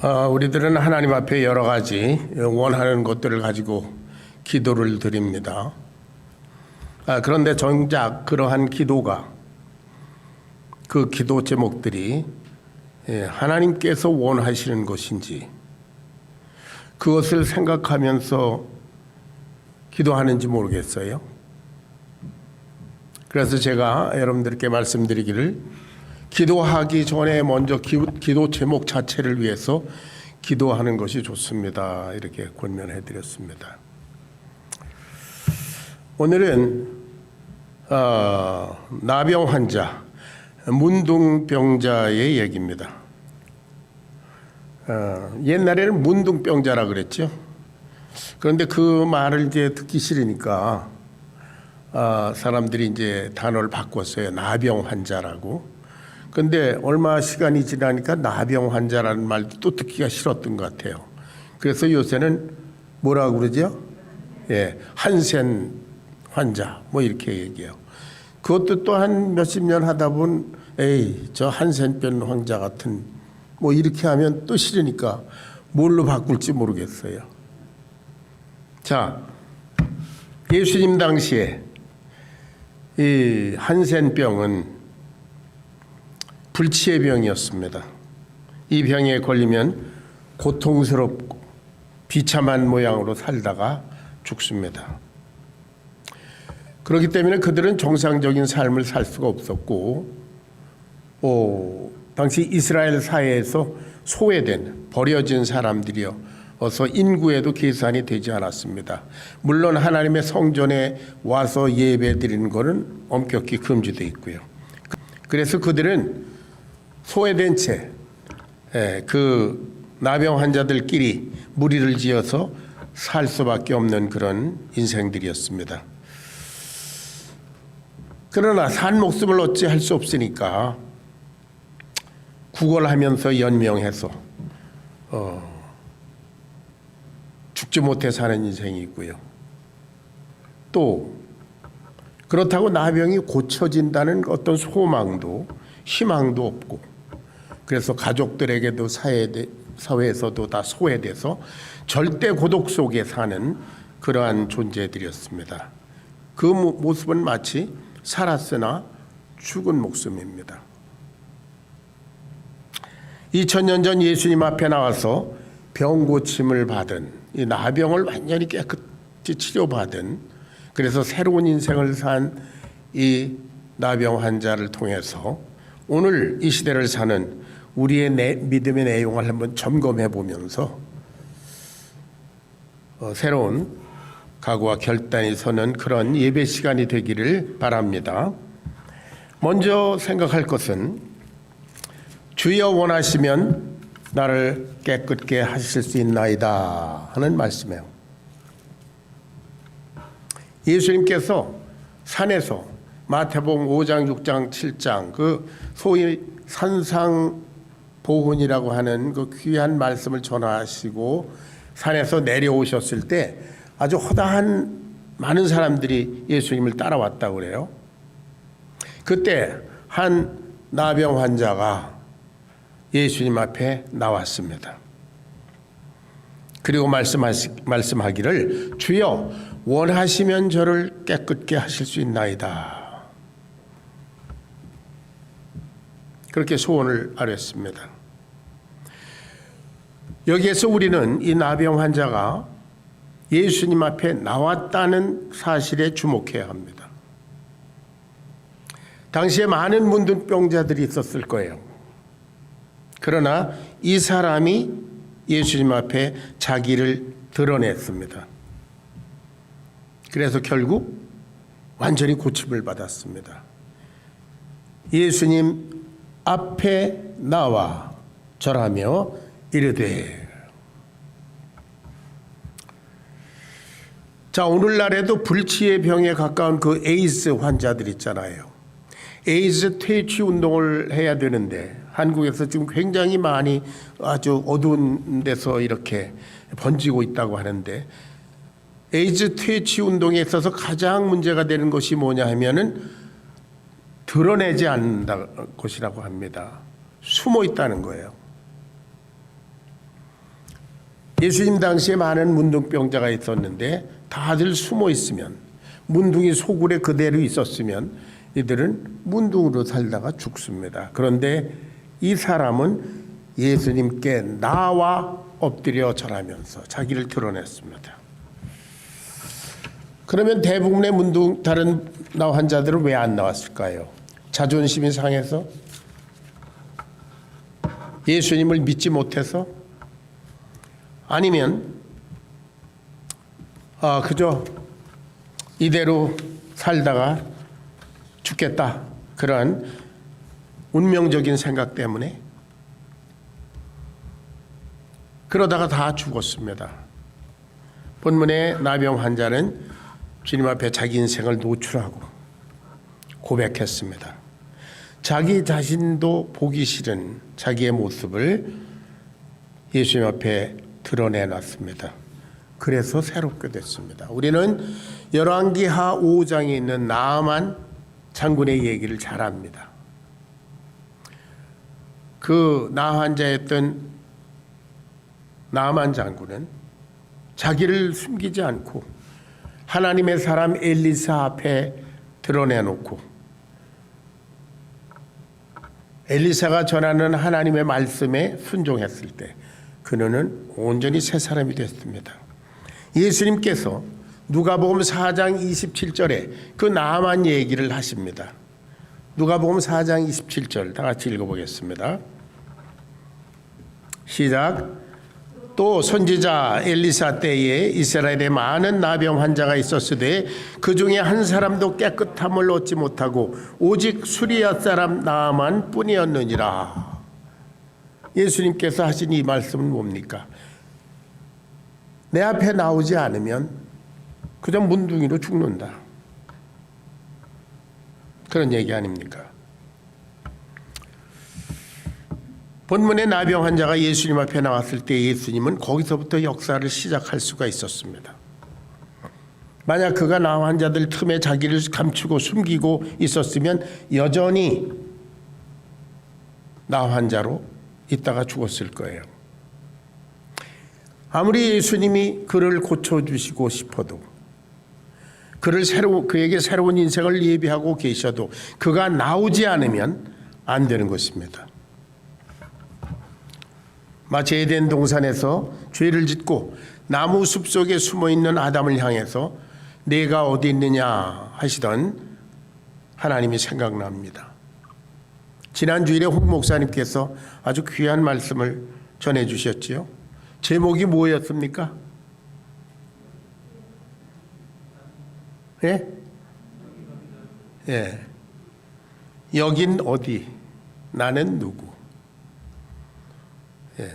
우리들은 하나님 앞에 여러 가지 원하는 것들을 가지고 기도를 드립니다. 그런데 정작 그러한 기도가, 그 기도 제목들이 하나님께서 원하시는 것인지 그것을 생각하면서 기도하는지 모르겠어요. 그래서 제가 여러분들께 말씀드리기를, 기도하기 전에 먼저 기도 제목 자체를 위해서 기도하는 것이 좋습니다, 이렇게 권면해 드렸습니다. 오늘은 나병 환자, 문둥병자의 얘기입니다. 옛날에는 문둥병자라 그랬죠. 그런데 그 말을 이제 듣기 싫으니까 사람들이 이제 단어를 바꿨어요. 나병 환자라고. 근데 얼마 시간이 지나니까 나병 환자라는 말도 또 듣기가 싫었던 것 같아요. 그래서 요새는 뭐라고 그러죠? 한센 환자 뭐 이렇게 얘기해요. 그것도 또 한 몇십 년 하다 보면 저 한센병 환자 같은 뭐 이렇게 하면 또 싫으니까 뭘로 바꿀지 모르겠어요. 자, 예수님 당시에 이 한센병은 불치의 병이었습니다. 이 병에 걸리면 고통스럽고 비참한 모양으로 살다가 죽습니다. 그렇기 때문에 그들은 정상적인 삶을 살 수가 없었고, 당시 이스라엘 사회에서 소외된, 버려진 사람들이어서 인구에도 계산이 되지 않았습니다. 물론 하나님의 성전에 와서 예배 드리는 것은 엄격히 금지되어 있고요. 그래서 그들은 소외된 채 그 나병 환자들끼리 무리를 지어서 살 수밖에 없는 그런 인생들이었습니다. 그러나 산 목숨을 어찌 할 수 없으니까 구걸하면서 연명해서 죽지 못해 사는 인생이 있고요. 또 그렇다고 나병이 고쳐진다는 어떤 소망도 희망도 없고, 그래서 가족들에게도 사회에서도 다 소외돼서 절대 고독 속에 사는 그러한 존재들이었습니다. 그 모습은 마치 살았으나 죽은 목숨입니다. 2000년 전 예수님 앞에 나와서 병 고침을 받은, 이 나병을 완전히 깨끗이 치료받은, 그래서 새로운 인생을 산 이 나병 환자를 통해서 오늘 이 시대를 사는 우리의 믿음의 내용을 한번 점검해 보면서 새로운 각오와 결단이 서는 그런 예배 시간이 되기를 바랍니다. 먼저 생각할 것은, 주여 원하시면 나를 깨끗게 하실 수 있나이다 하는 말씀이에요. 예수님께서 산에서 마태복음 5장, 6장, 7장 그 소위 산상보훈이라고 하는 그 귀한 말씀을 전하시고 산에서 내려오셨을 때 아주 허다한 많은 사람들이 예수님을 따라왔다고 그래요. 그때 한 나병 환자가 예수님 앞에 나왔습니다. 그리고 말씀하기를, 주여 원하시면 저를 깨끗게 하실 수 있나이다. 그렇게 소원을 아뢰었습니다. 여기에서 우리는 이 나병 환자가 예수님 앞에 나왔다는 사실에 주목해야 합니다. 당시에 많은 문둥병자들이 있었을 거예요. 그러나 이 사람이 예수님 앞에 자기를 드러냈습니다. 그래서 결국 완전히 고침을 받았습니다. 예수님 앞에 나와 절하며 이르되. 자, 오늘날에도 불치의 병에 가까운 그 에이즈 환자들 있잖아요. 에이즈 퇴치 운동을 해야 되는데 한국에서 지금 굉장히 많이 아주 어두운 데서 이렇게 번지고 있다고 하는데, 에이즈 퇴치 운동에 있어서 가장 문제가 되는 것이 뭐냐 하면은 드러내지 않는다 것이라고 합니다. 숨어 있다는 거예요. 예수님 당시에 많은 문둥병자가 있었는데 다들 숨어 있으면, 문둥이 소굴에 그대로 있었으면 이들은 문둥으로 살다가 죽습니다. 그런데 이 사람은 예수님께 나와 엎드려 절하면서 자기를 드러냈습니다. 그러면 대부분의 다른 나 환자들은 왜 안 나왔을까요? 자존심이 상해서? 예수님을 믿지 못해서? 아니면 그저 이대로 살다가 죽겠다, 그러한 운명적인 생각 때문에? 그러다가 다 죽었습니다. 본문의 나병 환자는 주님 앞에 자기 인생을 노출하고 고백했습니다. 자기 자신도 보기 싫은 자기의 모습을 예수님 앞에 드러내놨습니다. 그래서 새롭게 됐습니다. 우리는 열왕기하 5장에 있는 나아만 장군의 얘기를 잘 압니다. 그 나 환자였던 나아만 장군은 자기를 숨기지 않고 하나님의 사람 엘리사 앞에 드러내놓고, 엘리사가 전하는 하나님의 말씀에 순종했을 때 그는 온전히 새 사람이 됐습니다. 예수님께서 누가복음 4장 27절에 그 나아만 얘기를 하십니다. 누가복음 4장 27절 다 같이 읽어보겠습니다. 시작. 또 선지자 엘리사 때에 이스라엘에 많은 나병 환자가 있었으되 그 중에 한 사람도 깨끗함을 얻지 못하고 오직 수리아 사람 나아만 뿐이었느니라. 예수님께서 하신 이 말씀은 뭡니까? 내 앞에 나오지 않으면 그저 문둥이로 죽는다, 그런 얘기 아닙니까? 본문의 나병 환자가 예수님 앞에 나왔을 때 예수님은 거기서부터 역사를 시작할 수가 있었습니다. 만약 그가 나 환자들 틈에 자기를 감추고 숨기고 있었으면 여전히 나 환자로 있다가 죽었을 거예요. 아무리 예수님이 그를 고쳐주시고 싶어도, 그에게 새로운 인생을 예비하고 계셔도 그가 나오지 않으면 안 되는 것입니다. 마치 에덴 동산에서 죄를 짓고 나무 숲속에 숨어있는 아담을 향해서 내가 어디 있느냐 하시던 하나님이 생각납니다. 지난 주일에 홍 목사님께서 아주 귀한 말씀을 전해주셨지요. 제목이 뭐였습니까? 예? 예. 여긴 어디? 나는 누구? 예.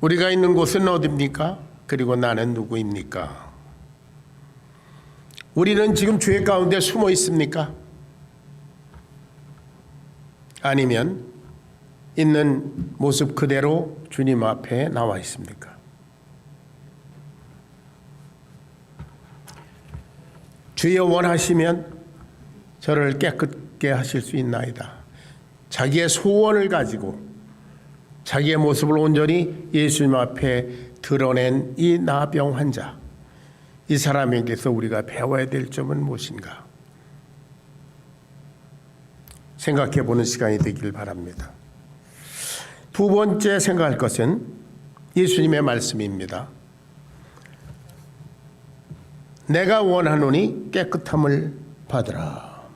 우리가 있는 곳은 어디입니까? 그리고 나는 누구입니까? 우리는 지금 죄 가운데 숨어 있습니까? 아니면 있는 모습 그대로 주님 앞에 나와 있습니까? 주여 원하시면 저를 깨끗게 하실 수 있나이다. 자기의 소원을 가지고 자기의 모습을 온전히 예수님 앞에 드러낸 이 나병 환자, 이 사람에게서 우리가 배워야 될 점은 무엇인가? 생각해 보는 시간이 되길 바랍니다. 두 번째 생각할 것은 예수님의 말씀입니다. 내가 원하노니 깨끗함을 받으라.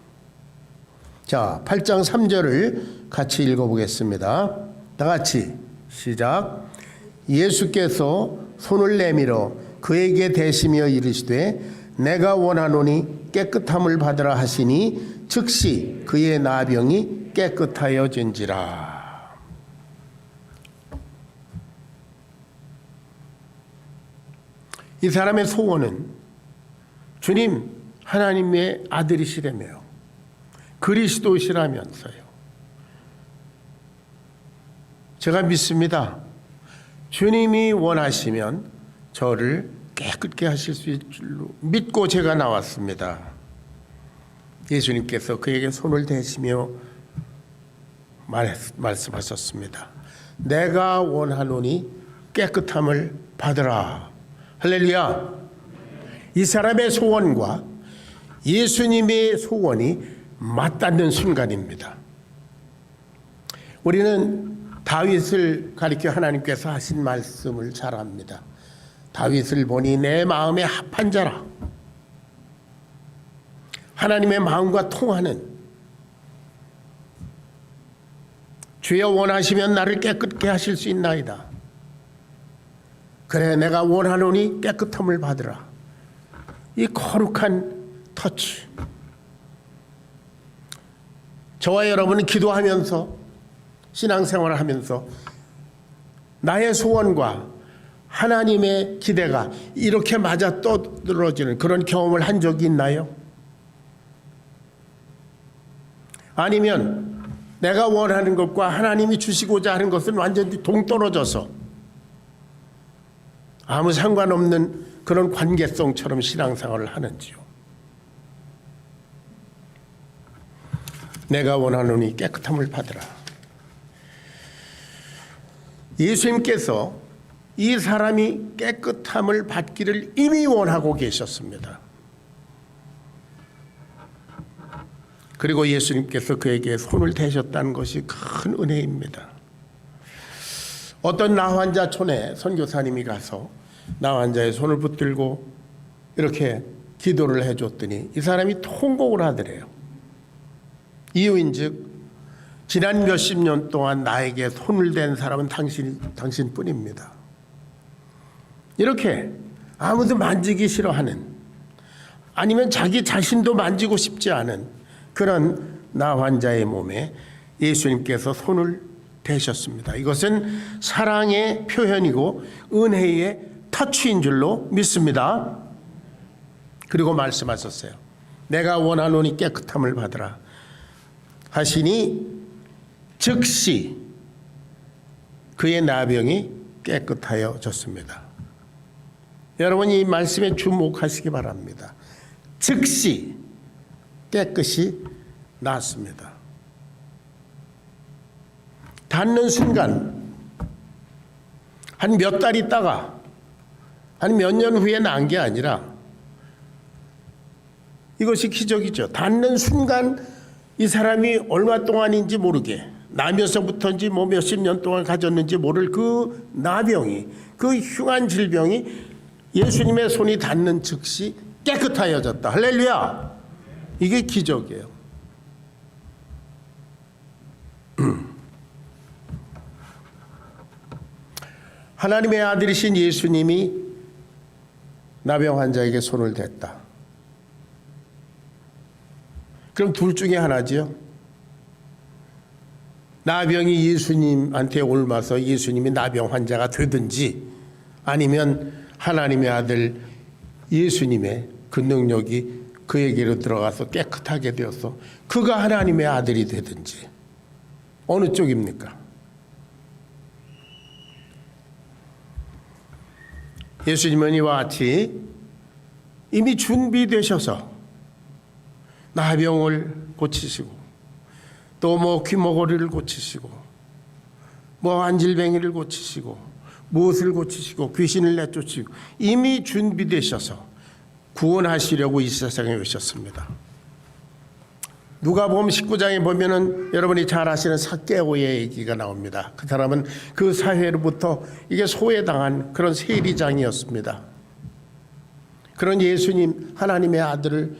자, 8장 3절을 같이 읽어보겠습니다. 다 같이 시작. 예수께서 손을 내밀어 그에게 대시며 이르시되 내가 원하노니 깨끗함을 받으라 하시니 즉시 그의 나병이 깨끗하여진지라. 이 사람의 소원은 주님 하나님의 아들이시라며 그리스도시라면서요. 제가 믿습니다. 주님이 원하시면 저를 깨끗게 하실 수 있을 줄로 믿고 제가 나왔습니다. 예수님께서 그에게 손을 대시며 말씀하셨습니다. 내가 원하노니 깨끗함을 받으라. 할렐루야. 이 사람의 소원과 예수님의 소원이 맞닿는 순간입니다. 우리는 다윗을 가리켜 하나님께서 하신 말씀을 잘 압니다. 다윗을 보니 내 마음에 합한 자라. 하나님의 마음과 통하는, 주여 원하시면 나를 깨끗게 하실 수 있나이다. 그래 내가 원하노니 깨끗함을 받으라. 이 거룩한 터치. 저와 여러분은 기도하면서 신앙생활을 하면서 나의 소원과 하나님의 기대가 이렇게 맞아떨어지는 그런 경험을 한 적이 있나요? 아니면 내가 원하는 것과 하나님이 주시고자 하는 것은 완전히 동떨어져서 아무 상관없는 그런 관계성처럼 신앙생활을 하는지요? 내가 원하노니 깨끗함을 받으라. 예수님께서 이 사람이 깨끗함을 받기를 이미 원하고 계셨습니다. 그리고 예수님께서 그에게 손을 대셨다는 것이 큰 은혜입니다. 어떤 나환자촌에 선교사님이 가서 나환자의 손을 붙들고 이렇게 기도를 해줬더니 이 사람이 통곡을 하더래요. 이유인즉 지난 몇십 년 동안 나에게 손을 댄 사람은 당신뿐입니다. 이렇게 아무도 만지기 싫어하는, 아니면 자기 자신도 만지고 싶지 않은 그런 나환자의 몸에 예수님께서 손을 대셨습니다. 이것은 사랑의 표현이고 은혜의 터치인 줄로 믿습니다. 그리고 말씀하셨어요. 내가 원하노니 깨끗함을 받으라 하시니 즉시 그의 나병이 깨끗하여졌습니다. 여러분 이 말씀에 주목하시기 바랍니다. 즉시 깨끗이 낫습니다. 닿는 순간, 한 몇 달 있다가 한 몇 년 후에 난 게 아니라 이것이 기적이죠. 닿는 순간 이 사람이 얼마 동안인지 모르게, 나면서부터인지 뭐 몇십 년 동안 가졌는지 모를 그 나병이, 그 흉한 질병이 예수님의 손이 닿는 즉시 깨끗하여졌다. 할렐루야. 이게 기적이에요. 하나님의 아들이신 예수님이 나병 환자에게 손을 댔다. 그럼 둘 중에 하나지요. 나병이 예수님한테 옮아서 예수님이 나병 환자가 되든지, 아니면 하나님의 아들 예수님의 그 능력이 그에게로 들어가서 깨끗하게 되어서 그가 하나님의 아들이 되든지, 어느 쪽입니까? 예수님은 이와 같이 이미 준비되셔서 나병을 고치시고 또 뭐 귀머거리를 고치시고 뭐 안질뱅이를 고치시고 무엇을 고치시고 귀신을 내쫓으시고 이미 준비되셔서 구원하시려고 이 세상에 오셨습니다. 누가복음 19장에 보면은 여러분이 잘 아시는 삭개오의 얘기가 나옵니다. 그 사람은 그 사회로부터 이게 소외당한 그런 세리장이었습니다. 그런 예수님 하나님의 아들을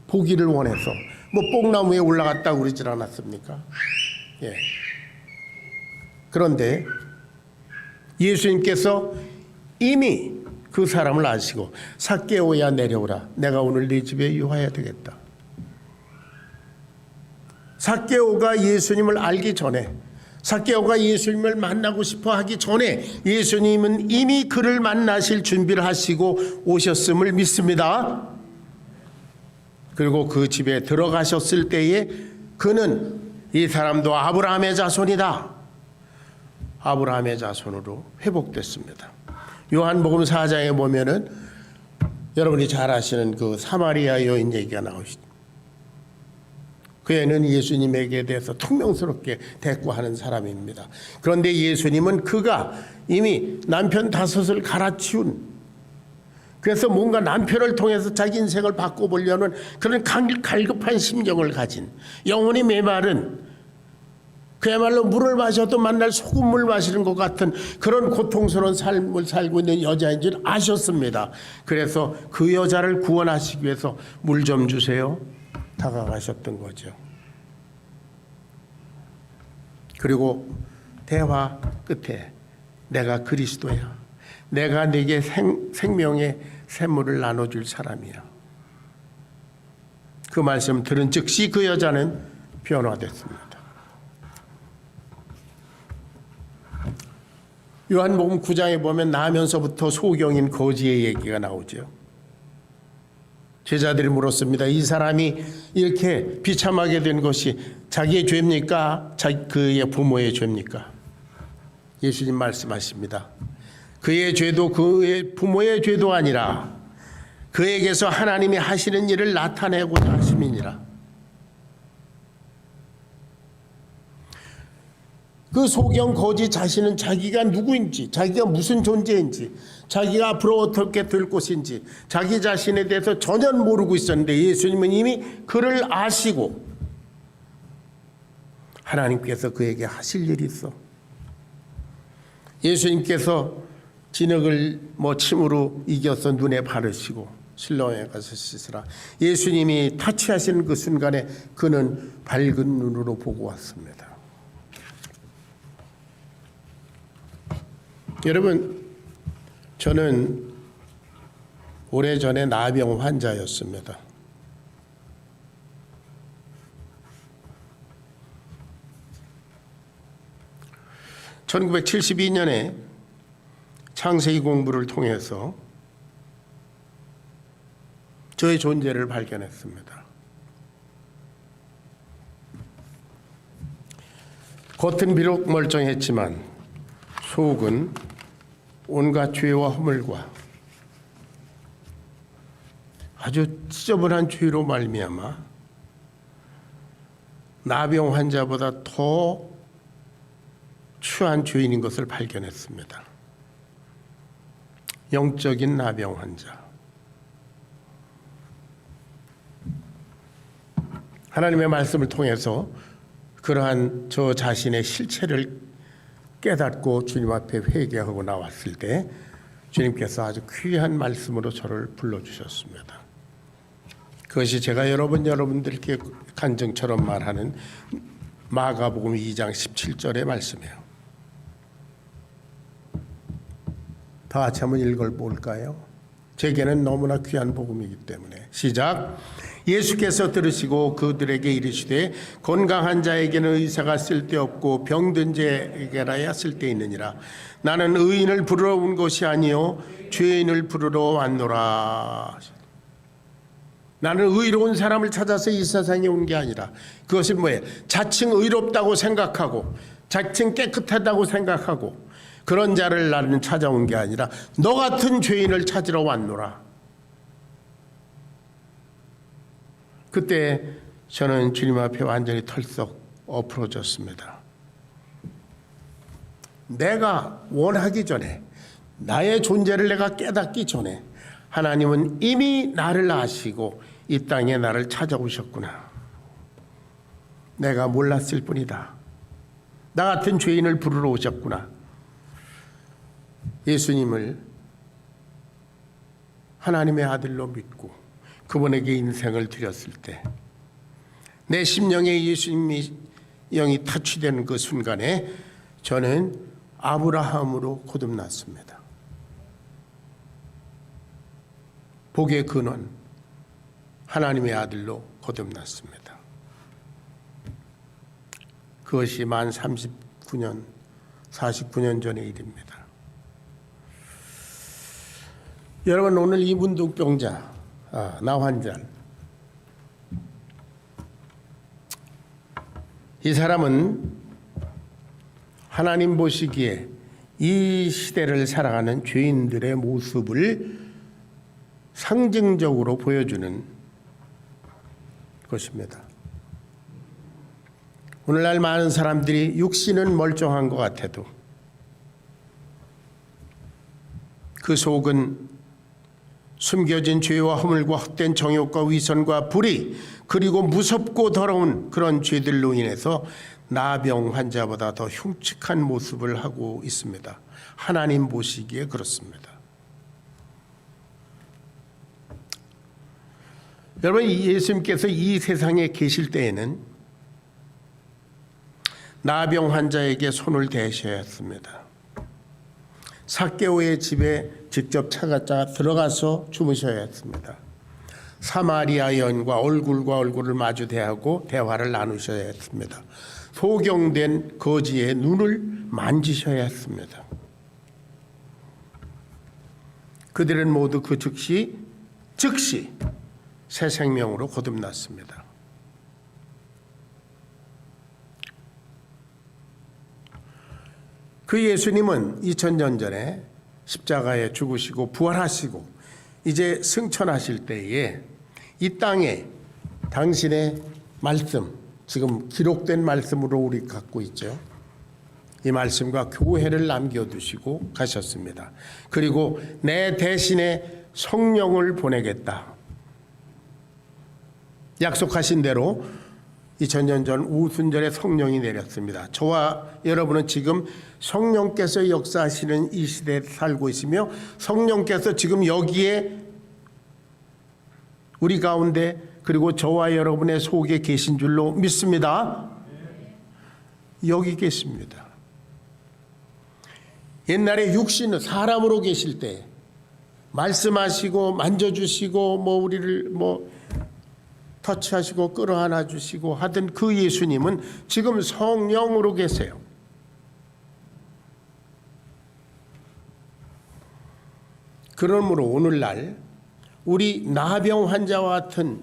보기를 원해서 뭐 뽕나무 위에 올라갔다고 그러질 않았습니까? 예. 그런데 예수님께서 이미 그 사람을 아시고 삭개오야 내려오라. 내가 오늘 네 집에 유하여야 되겠다. 삭개오가 예수님을 알기 전에, 삭개오가 예수님을 만나고 싶어 하기 전에 예수님은 이미 그를 만나실 준비를 하시고 오셨음을 믿습니다. 그리고 그 집에 들어가셨을 때에 그는 이 사람도 아브라함의 자손이다. 아브라함의 자손으로 회복됐습니다. 요한복음 4장에 보면은 여러분이 잘 아시는 그 사마리아 여인 얘기가 나오시죠. 그 애는 예수님에게 대해서 퉁명스럽게 대꾸하는 사람입니다. 그런데 예수님은 그가 이미 남편 5을 갈아치운, 그래서 뭔가 남편을 통해서 자기 인생을 바꿔보려는 그런 갈급한 심정을 가진, 영혼이 메마른, 그야말로 물을 마셔도 만날 소금물 마시는 것 같은 그런 고통스러운 삶을 살고 있는 여자인 줄 아셨습니다. 그래서 그 여자를 구원하시기 위해서 물 좀 주세요, 다가가셨던 거죠. 그리고 대화 끝에 내가 그리스도야, 내가 네게 생명의 샘물을 나눠줄 사람이야. 그 말씀 들은 즉시 그 여자는 변화됐습니다. 요한복음 9장에 보면 나면서부터 소경인 거지의 얘기가 나오죠. 제자들이 물었습니다. 이 사람이 이렇게 비참하게 된 것이 자기의 죄입니까? 그의 부모의 죄입니까? 예수님 말씀하십니다. 그의 죄도 그의 부모의 죄도 아니라 그에게서 하나님이 하시는 일을 나타내고자 하심이니라. 그 소경 거지 자신은 자기가 누구인지, 자기가 무슨 존재인지, 자기가 앞으로 어떻게 될 것인지 자기 자신에 대해서 전혀 모르고 있었는데 예수님은 이미 그를 아시고 하나님께서 그에게 하실 일이 있어. 예수님께서 진흙을 침으로 이겨서 눈에 바르시고 실로암에 가서 씻으라. 예수님이 타치하시는 그 순간에 그는 밝은 눈으로 보고 왔습니다. 여러분, 저는 오래전에 나병 환자였습니다. (1972년에) 창세기 공부를 통해서 저의 존재를 발견했습니다. 겉은 비록 멀쩡했지만 속은 온갖 죄와 허물과 아주 지저분한 죄로 말미암아 나병 환자보다 더 추한 죄인인 것을 발견했습니다. 영적인 나병 환자. 하나님의 말씀을 통해서 그러한 저 자신의 실체를 깨닫고 주님 앞에 회개하고 나왔을 때 주님께서 아주 귀한 말씀으로 저를 불러주셨습니다. 그것이 제가 여러분들께 간증처럼 말하는 마가복음 2장 17절의 말씀이에요. 다 같이 한번 읽어볼까요? 제게는 너무나 귀한 복음이기 때문에. 시작. 예수께서 들으시고 그들에게 이르시되 건강한 자에게는 의사가 쓸데없고 병든 자에게라야 쓸데있느니라. 나는 의인을 부르러 온 것이 아니요 죄인을 부르러 왔노라. 나는 의로운 사람을 찾아서 이 세상에 온 게 아니라, 그것이 뭐예요? 자칭 의롭다고 생각하고 자칭 깨끗하다고 생각하고 그런 자를 나는 찾아온 게 아니라 너 같은 죄인을 찾으러 왔노라. 그때 저는 주님 앞에 완전히 털썩 엎어졌습니다. 내가 원하기 전에, 나의 존재를 내가 깨닫기 전에 하나님은 이미 나를 아시고 이 땅에 나를 찾아오셨구나. 내가 몰랐을 뿐이다. 나 같은 죄인을 부르러 오셨구나. 예수님을 하나님의 아들로 믿고 그분에게 인생을 드렸을 때 내 심령에 예수님이 영이 타취되는 그 순간에 저는 아브라함으로 거듭났습니다. 복의 근원 하나님의 아들로 거듭났습니다. 그것이 만 39년 49년 전의 일입니다. 여러분, 오늘 이 문둥병자, 나 환자, 이 사람은 하나님 보시기에 이 시대를 살아가는 죄인들의 모습을 상징적으로 보여주는 것입니다. 오늘날 많은 사람들이 육신은 멀쩡한 것 같아도 그 속은 숨겨진 죄와 허물과 헛된 정욕과 위선과 불의, 그리고 무섭고 더러운 그런 죄들로 인해서 나병 환자보다 더 흉측한 모습을 하고 있습니다. 하나님 보시기에 그렇습니다. 여러분, 예수님께서 이 세상에 계실 때에는 나병 환자에게 손을 대셔야 했습니다. 삭개오의 집에 직접 찾아 들어가서 주무셔야 했습니다. 사마리아 여인과 얼굴을 마주 대하고 대화를 나누셔야 했습니다. 소경된 거지의 눈을 만지셔야 했습니다. 그들은 모두 그 즉시 새 생명으로 거듭났습니다. 그 예수님은 2000년 전에 십자가에 죽으시고 부활하시고 이제 승천하실 때에 이 땅에 당신의 말씀, 지금 기록된 말씀으로 우리 갖고 있죠. 이 말씀과 교회를 남겨두시고 가셨습니다. 그리고 내 대신에 성령을 보내겠다. 약속하신 대로 2000년 전 우순절에 성령이 내렸습니다. 저와 여러분은 지금 성령께서 역사하시는 이 시대에 살고 있으며 성령께서 지금 여기에 우리 가운데 그리고 저와 여러분의 속에 계신 줄로 믿습니다. 여기 계십니다. 옛날에 육신은 사람으로 계실 때 말씀하시고 만져주시고 우리를 터치하시고 끌어안아 주시고 하던 그 예수님은 지금 성령으로 계세요. 그러므로 오늘날 우리 나병 환자와 같은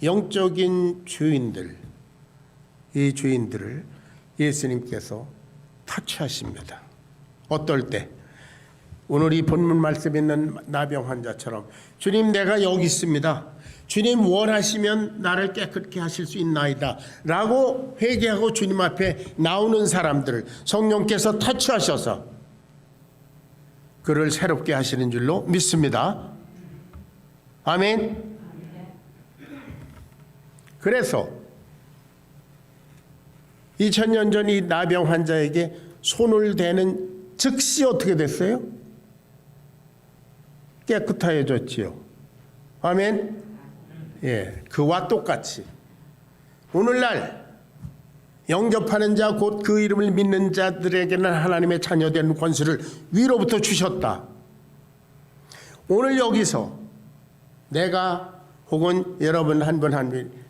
영적인 죄인들, 이 죄인들을 예수님께서 터치하십니다. 어떨 때? 오늘 이 본문 말씀에 있는 나병 환자처럼 주님, 내가 여기 있습니다. 주님 원하시면 나를 깨끗게 하실 수 있나이다 라고 회개하고 주님 앞에 나오는 사람들을 성령께서 터치하셔서 그를 새롭게 하시는 줄로 믿습니다. 아멘. 그래서 2000년 전 이 나병 환자에게 손을 대는 즉시 어떻게 됐어요? 깨끗해졌지요. 아멘. 예, 그와 똑같이 오늘날 영접하는 자 곧 그 이름을 믿는 자들에게는 하나님의 자녀된 권세를 위로부터 주셨다. 오늘 여기서 내가 혹은 여러분 한 분 한 분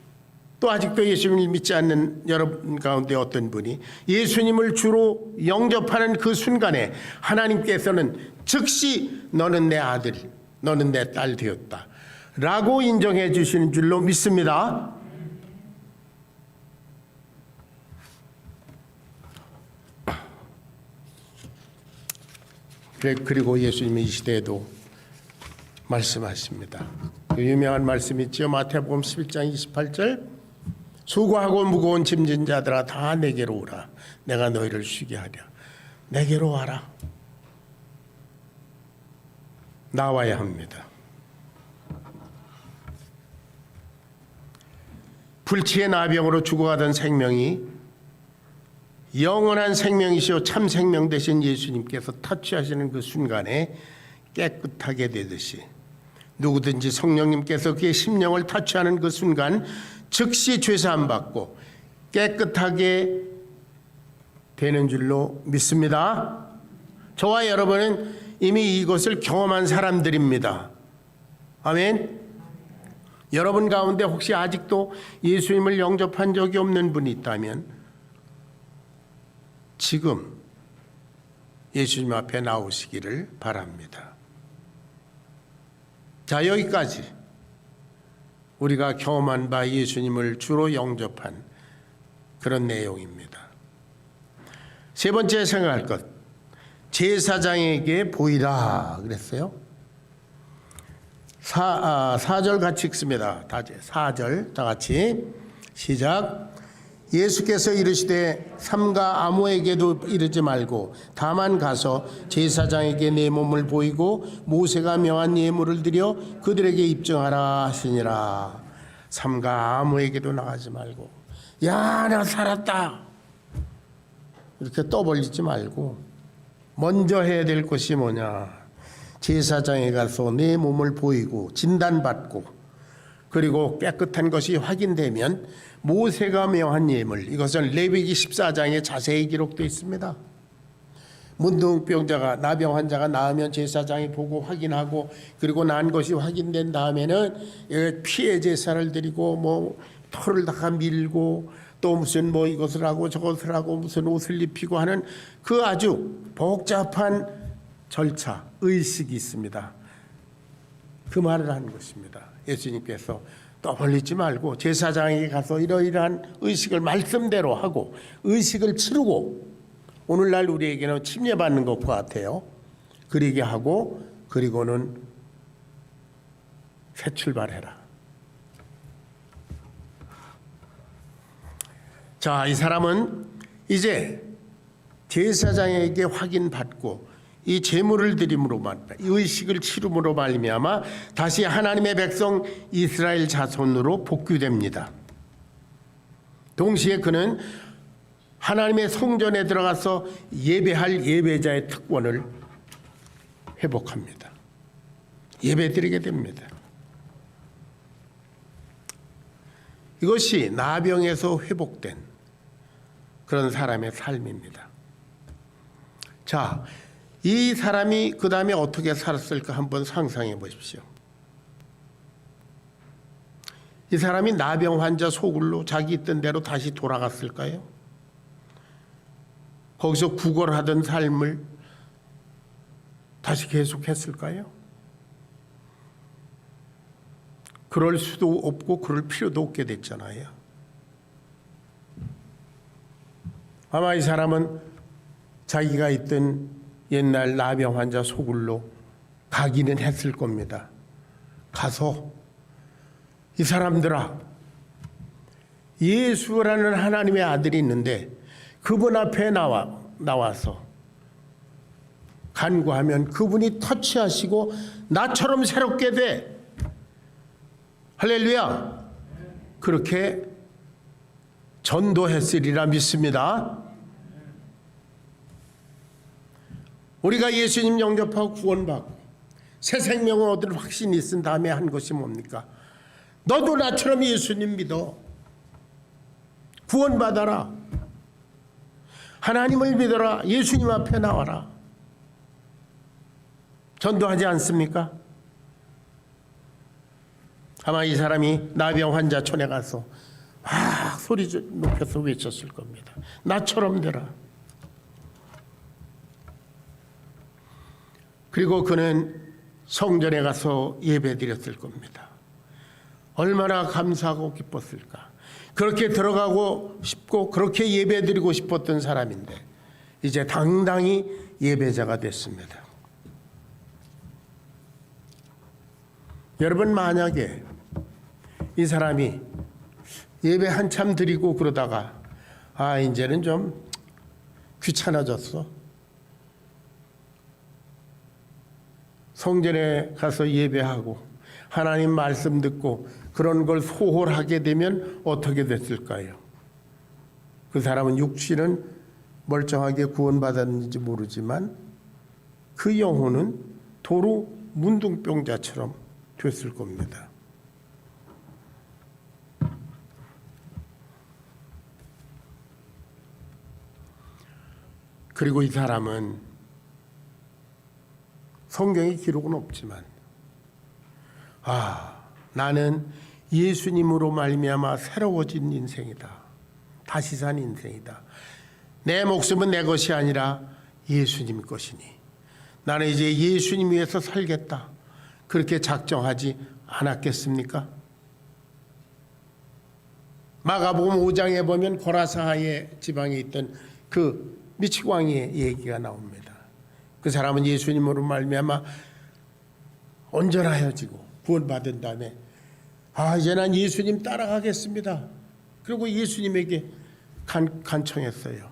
또 아직도 예수님을 믿지 않는 여러분 가운데 어떤 분이 예수님을 주로 영접하는 그 순간에 하나님께서는 즉시 너는 내 아들, 너는 내 딸 되었다 라고 인정해 주시는 줄로 믿습니다. 그리고 예수님이 이 시대에도 말씀하십니다. 그 유명한 말씀 있죠. 마태복음 11장 28절 수고하고 무거운 짐진 자들아 다 내게로 오라. 내가 너희를 쉬게 하랴. 내게로 와라. 나와야 합니다. 불치의 나병으로 죽어가던 생명이 영원한 생명이시오 참 생명 되신 예수님께서 터치하시는 그 순간에 깨끗하게 되듯이 누구든지 성령님께서 그의 심령을 터치하는 그 순간 즉시 죄사함 받고 깨끗하게 되는 줄로 믿습니다. 저와 여러분은 이미 이것을 경험한 사람들입니다. 아멘. 여러분 가운데 혹시 아직도 예수님을 영접한 적이 없는 분이 있다면 지금 예수님 앞에 나오시기를 바랍니다. 자, 여기까지 우리가 경험한 바 예수님을 주로 영접한 그런 내용입니다. 세 번째 생각할 것, 제사장에게 보이라 그랬어요. 4절 같이 읽습니다. 4절 다 같이 시작. 예수께서 이르시되 삼가 아무에게도 이르지 말고 다만 가서 제사장에게 내 몸을 보이고 모세가 명한 예물을 드려 그들에게 입증하라 하시니라. 삼가 아무에게도 나가지 말고, 야, 내가 살았다 이렇게 떠벌리지 말고 먼저 해야 될 것이 뭐냐? 제사장에 가서 내 몸을 보이고 진단받고, 그리고 깨끗한 것이 확인되면 모세가 명한 예물, 이것은 레위기 14장에 자세히 기록되어 있습니다. 문둥병자가, 나병 환자가 나으면 제사장이 보고 확인하고, 그리고 난 것이 확인된 다음에는 피해 제사를 드리고 뭐 털을 다 밀고 또 무슨 뭐 이것을 하고 저것을 하고 무슨 옷을 입히고 하는 그 아주 복잡한 절차, 의식이 있습니다. 그 말을 하는 것입니다. 예수님께서 떠벌리지 말고 제사장에게 가서 이러이러한 의식을 말씀대로 하고 의식을 치르고, 오늘날 우리에게는 침례받는 것과 같아요. 그러게 하고 그리고는 새 출발해라. 자, 이 사람은 이제 제사장에게 확인받고 이 제물을 드림으로 말미암아, 이 의식을 치름으로 말미암아 다시 하나님의 백성 이스라엘 자손으로 복귀됩니다. 동시에 그는 하나님의 성전에 들어가서 예배할 예배자의 특권을 회복합니다. 예배드리게 됩니다. 이것이 나병에서 회복된 그런 사람의 삶입니다. 자, 이 사람이 그 다음에 어떻게 살았을까 한번 상상해 보십시오. 이 사람이 나병 환자 소굴로 자기 있던 대로 다시 돌아갔을까요? 거기서 구걸하던 삶을 다시 계속했을까요? 그럴 수도 없고 그럴 필요도 없게 됐잖아요. 아마 이 사람은 자기가 있던 옛날 나병 환자 소굴로 가기는 했을 겁니다. 가서 이 사람들아, 예수라는 하나님의 아들이 있는데 그분 앞에 나와서 간구하면 그분이 터치하시고 나처럼 새롭게 돼. 할렐루야. 그렇게 전도했으리라 믿습니다. 우리가 예수님 영접하고 구원받고 새 생명을 얻을 확신이 있은 다음에 한 것이 뭡니까? 너도 나처럼 예수님 믿어. 구원받아라. 하나님을 믿어라. 예수님 앞에 나와라. 전도하지 않습니까? 아마 이 사람이 나병 환자촌에 가서 막 소리 높여서 외쳤을 겁니다. 나처럼 되라. 그리고 그는 성전에 가서 예배드렸을 겁니다. 얼마나 감사하고 기뻤을까. 그렇게 들어가고 싶고 그렇게 예배드리고 싶었던 사람인데 이제 당당히 예배자가 됐습니다. 여러분, 만약에 이 사람이 예배 한참 드리고 그러다가 이제는 좀 귀찮아졌어. 성전에 가서 예배하고 하나님 말씀 듣고 그런 걸 소홀하게 되면 어떻게 됐을까요? 그 사람은 육신은 멀쩡하게 구원받았는지 모르지만 그 영혼은 도로 문둥병자처럼 됐을 겁니다. 그리고 이 사람은 성경에 기록은 없지만 나는 예수님으로 말미암아 새로워진 인생이다. 다시 산 인생이다. 내 목숨은 내 것이 아니라 예수님 것이니 나는 이제 예수님 위해서 살겠다. 그렇게 작정하지 않았겠습니까? 마가복음 5장에 보면 고라사의 지방에 있던 그 미치광이의 얘기가 나옵니다. 그 사람은 예수님으로 말미암아 온전하여지고 구원받은 다음에 이제 난 예수님 따라가겠습니다. 그리고 예수님에게 간청했어요.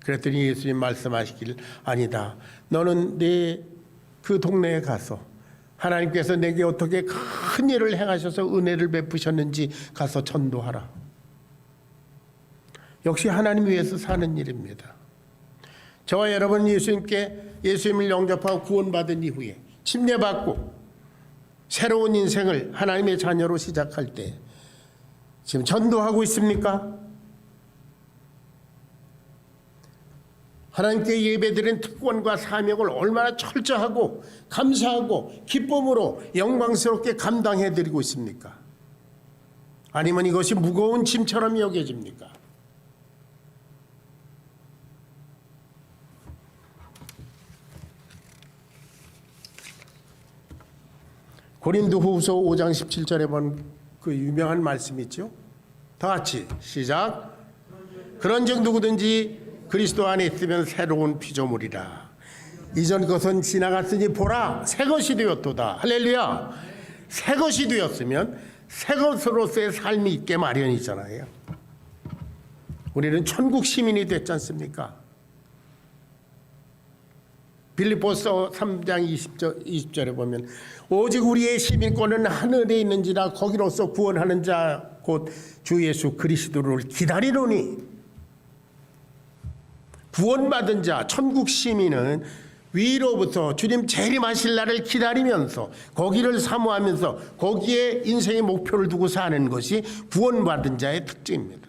그랬더니 예수님 말씀하시길, 아니다. 너는 내 그 동네에 가서 하나님께서 내게 어떻게 큰 일을 행하셔서 은혜를 베푸셨는지 가서 전도하라. 역시 하나님 위해서 사는 일입니다. 저와 여러분 예수님을 영접하고 구원받은 이후에 침례받고 새로운 인생을 하나님의 자녀로 시작할 때 지금 전도하고 있습니까? 하나님께 예배드린 특권과 사명을 얼마나 철저하고 감사하고 기쁨으로 영광스럽게 감당해드리고 있습니까? 아니면 이것이 무거운 짐처럼 여겨집니까? 고린도후서 5장 17절에 본 그 유명한 말씀이 있죠. 다 같이 시작. 그런즉 누구든지 그리스도 안에 있으면 새로운 피조물이라. 이전 것은 지나갔으니 보라 새 것이 되었도다. 할렐루야. 새 것이 되었으면 새 것으로서의 삶이 있게 마련이잖아요. 우리는 천국 시민이 됐지 않습니까? 빌립보서 3장 20절에 보면 오직 우리의 시민권은 하늘에 있는지라 거기로서 구원하는 자 곧 주 예수 그리스도를 기다리노니. 구원받은 자 천국 시민은 위로부터 주님 재림하실 날을 기다리면서 거기를 사모하면서 거기에 인생의 목표를 두고 사는 것이 구원받은 자의 특징입니다.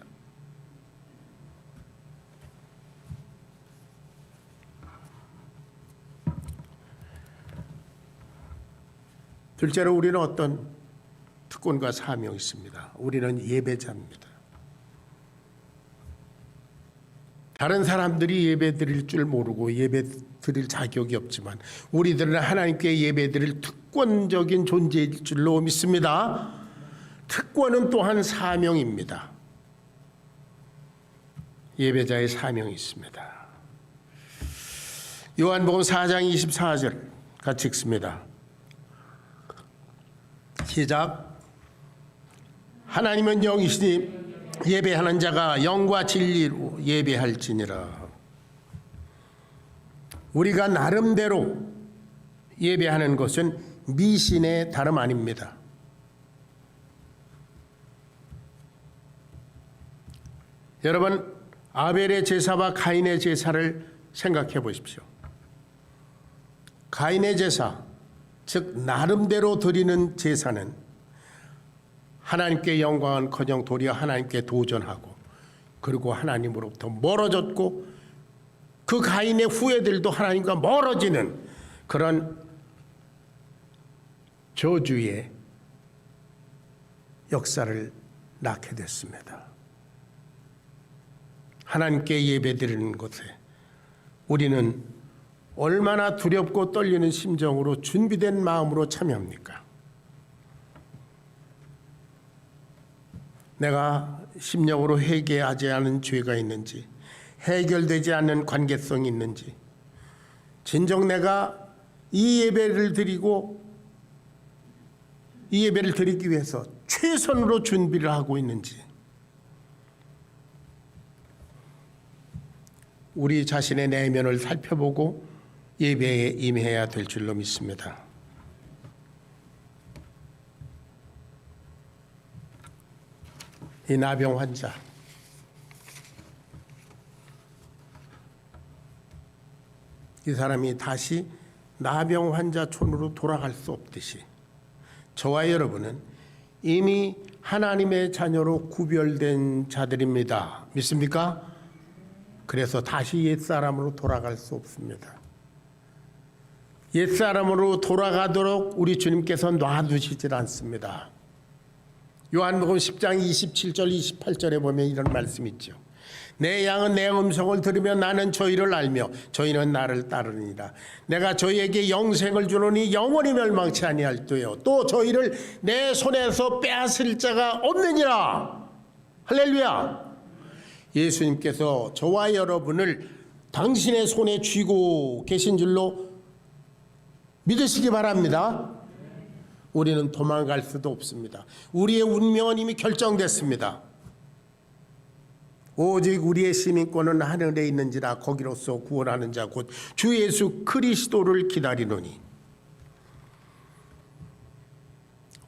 둘째로 우리는 어떤 특권과 사명이 있습니다. 우리는 예배자입니다. 다른 사람들이 예배 드릴 줄 모르고 예배 드릴 자격이 없지만 우리들은 하나님께 예배 드릴 특권적인 존재일 줄로 믿습니다. 특권은 또한 사명입니다. 예배자의 사명이 있습니다. 요한복음 4장 24절 같이 읽습니다. 시작. 하나님은 영이시니 예배하는 자가 영과 진리로 예배할지니라. 우리가 나름대로 예배하는 것은 미신의 다름 아닙니다. 여러분, 아벨의 제사와 가인의 제사를 생각해 보십시오. 가인의 제사, 즉 나름대로 드리는 제사는 하나님께 영광은커녕 도리어 하나님께 도전하고 그리고 하나님으로부터 멀어졌고 그 가인의 후예들도 하나님과 멀어지는 그런 저주의 역사를 낳게 됐습니다. 하나님께 예배드리는 것에 우리는 얼마나 두렵고 떨리는 심정으로 준비된 마음으로 참여합니까? 내가 심령으로 회개하지 않은 죄가 있는지, 해결되지 않는 관계성이 있는지, 진정 내가 이 예배를 드리기 위해서 최선으로 준비를 하고 있는지, 우리 자신의 내면을 살펴보고 예배에 임해야 될 줄로 믿습니다. 이 나병 환자, 이 사람이 다시 나병 환자촌으로 돌아갈 수 없듯이 저와 여러분은 이미 하나님의 자녀로 구별된 자들입니다. 믿습니까? 그래서 다시 옛사람으로 돌아갈 수 없습니다. 옛사람으로 돌아가도록 우리 주님께서 놔두시질 않습니다. 요한복음 10장 27절 28절에 보면 이런 말씀이 있죠. 내 양은 내 음성을 들으며 나는 저희를 알며 저희는 나를 따르니라. 내가 저희에게 영생을 주노니 영원히 멸망치 아니할도요. 또 저희를 내 손에서 빼앗을 자가 없느니라. 할렐루야. 예수님께서 저와 여러분을 당신의 손에 쥐고 계신 줄로 믿으시기 바랍니다. 우리는 도망갈 수도 없습니다. 우리의 운명은 이미 결정됐습니다. 오직 우리의 시민권은 하늘에 있는지라 거기로서 구원하는 자 곧 주 예수 그리스도를 기다리노니.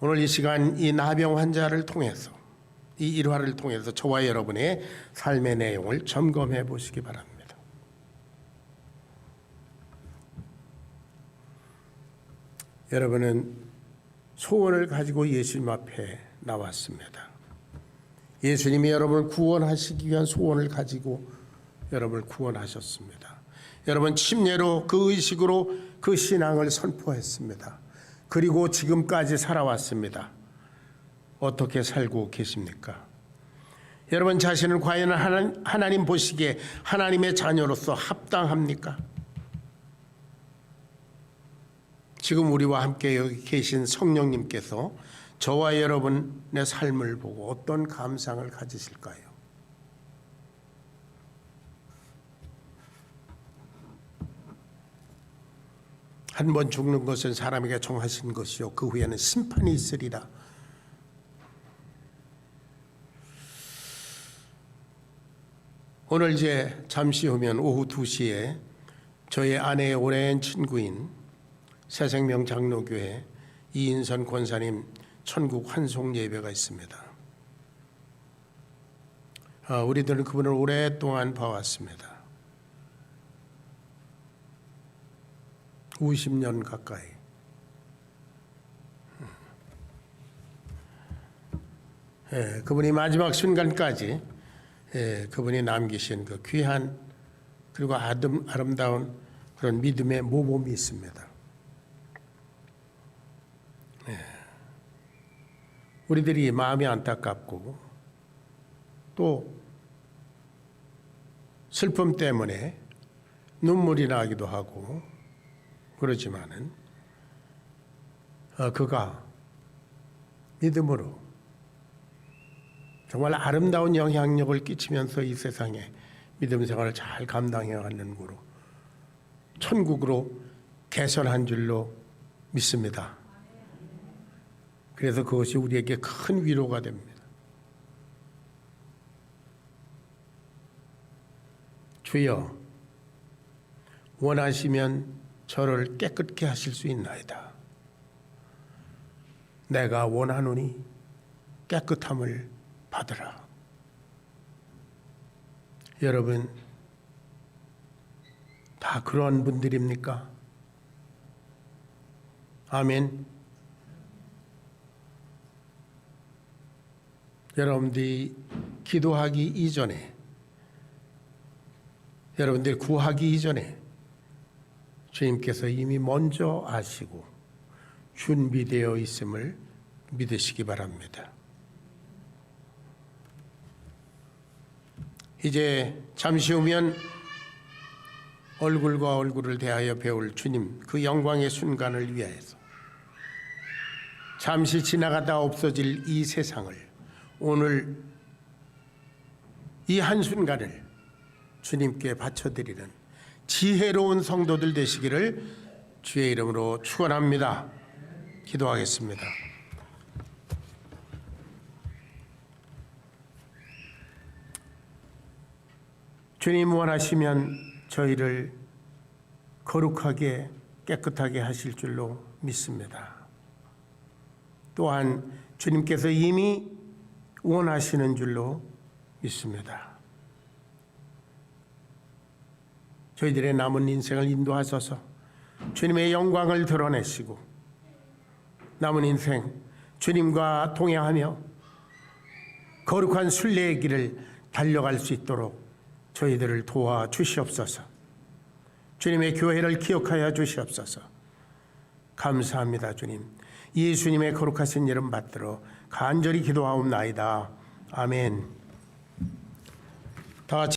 오늘 이 시간 이 나병 환자를 통해서 이 일화를 통해서 저와 여러분의 삶의 내용을 점검해 보시기 바랍니다. 여러분은 소원을 가지고 예수님 앞에 나왔습니다. 예수님이 여러분을 구원하시기 위한 소원을 가지고 여러분을 구원하셨습니다. 여러분 침례로 그 의식으로 그 신앙을 선포했습니다. 그리고 지금까지 살아왔습니다. 어떻게 살고 계십니까? 여러분 자신은 과연 하나님 보시기에 하나님의 자녀로서 합당합니까? 지금 우리와 함께 여기 계신 성령님께서 저와 여러분의 삶을 보고 어떤 감상을 가지실까요? 한 번 죽는 것은 사람에게 정하신 것이요 그 후에는 심판이 있으리라. 오늘 이제 잠시 후면 오후 2시에 저의 아내의 오랜 친구인 새생명 장로교회 이인선 권사님 천국 환송 예배가 있습니다. 우리들은 그분을 오랫동안 봐왔습니다. 50년 가까이. 그분이 마지막 순간까지 그분이 남기신 그 귀한 그리고 아름다운 그런 믿음의 모범이 있습니다. 우리들이 마음이 안타깝고 또 슬픔 때문에 눈물이 나기도 하고 그렇지만은 그가 믿음으로 정말 아름다운 영향력을 끼치면서 이 세상에 믿음 생활을 잘 감당해 가는 거로 천국으로 개선한 줄로 믿습니다. 그래서 그것이 우리에게 큰 위로가 됩니다. 주여 원하시면 저를 깨끗게 하실 수 있나이다. 내가 원하노니 깨끗함을 받으라. 여러분 다 그런 분들입니까? 아멘. 여러분들이 기도하기 이전에 여러분들이 구하기 이전에 주님께서 이미 먼저 아시고 준비되어 있음을 믿으시기 바랍니다. 이제 잠시 후면 얼굴과 얼굴을 대하여 배울 주님 그 영광의 순간을 위하여서 잠시 지나가다 없어질 이 세상을 오늘 이 한순간을 주님께 바쳐드리는 지혜로운 성도들 되시기를 주의 이름으로 축원합니다. 기도하겠습니다. 주님 원하시면 저희를 거룩하게 깨끗하게 하실 줄로 믿습니다. 또한 주님께서 이미 원하시는 줄로 믿습니다. 저희들의 남은 인생을 인도하셔서 주님의 영광을 드러내시고 남은 인생 주님과 동행하며 거룩한 순례의 길을 달려갈 수 있도록 저희들을 도와주시옵소서. 주님의 교회를 기억하여 주시옵소서. 감사합니다. 주님. 예수님의 거룩하신 이름 받들어 간절히 기도하옵나이다. 아멘. 다 같이